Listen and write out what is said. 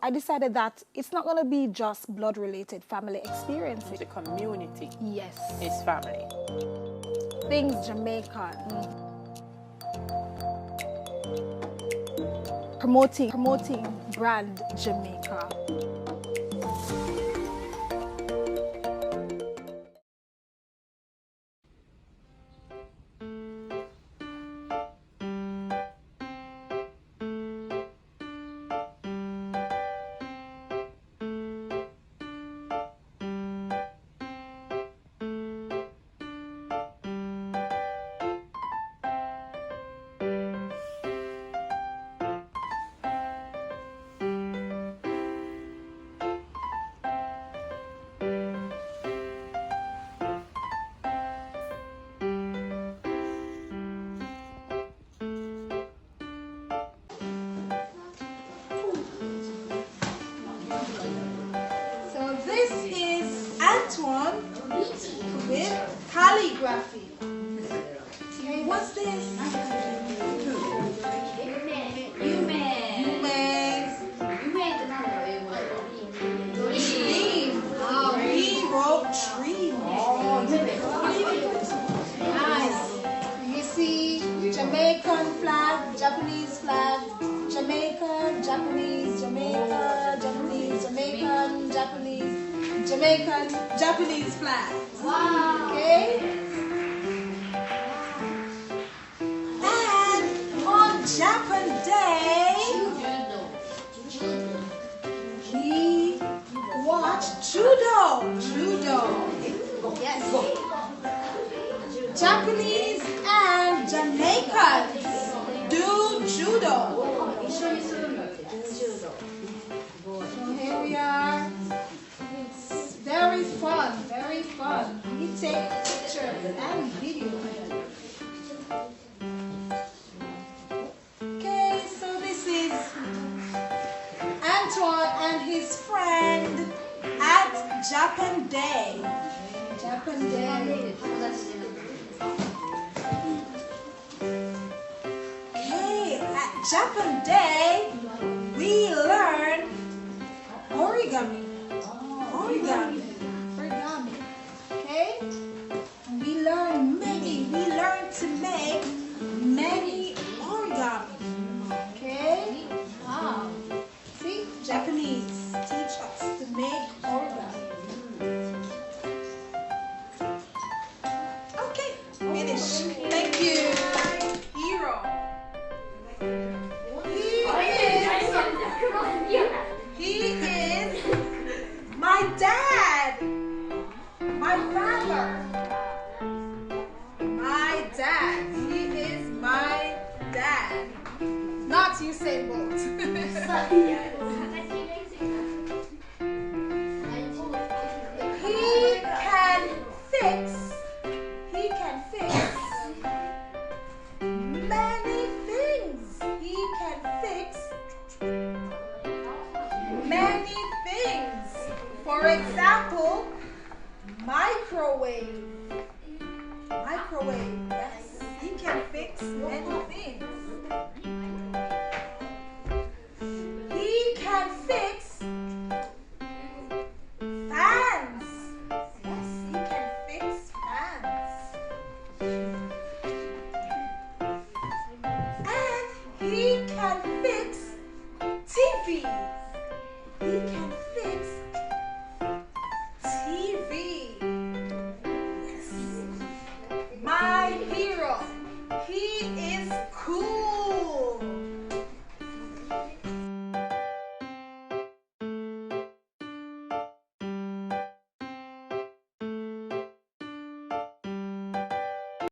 I decided that it's not going to be just blood-related family experiences. The community Yes. is family. Things Jamaican. Promoting brand Jamaica. So this is Antoine with calligraphy. Okay, what's this? Dream. Oh, he wrote dream. Nice. You see Jamaican flag, Japanese flag, Jamaica, Japanese, Jamaica, Japanese, Jamaican, Japanese, Jamaican, Japanese flag. Wow. Okay? And on Japan Day, we watch judo. Yes. Japanese and Jamaicans do judo. So here we are. It's very fun, very fun. We take pictures and videos. Okay, so this is Antoine and his friend at Japan Day. Japan Day. Okay, at Japan Day, we learn origami. Origami. Okay? We learn to make many origami. Okay? Wow. See, Japanese teach us to make origami. Okay, finish. Thank you. Hero. He is my dad. My father. My dad. He is my dad. Not Usain Bolt. He can fix many things. He can fix many things. For example, microwave. Yes, he can fix many things.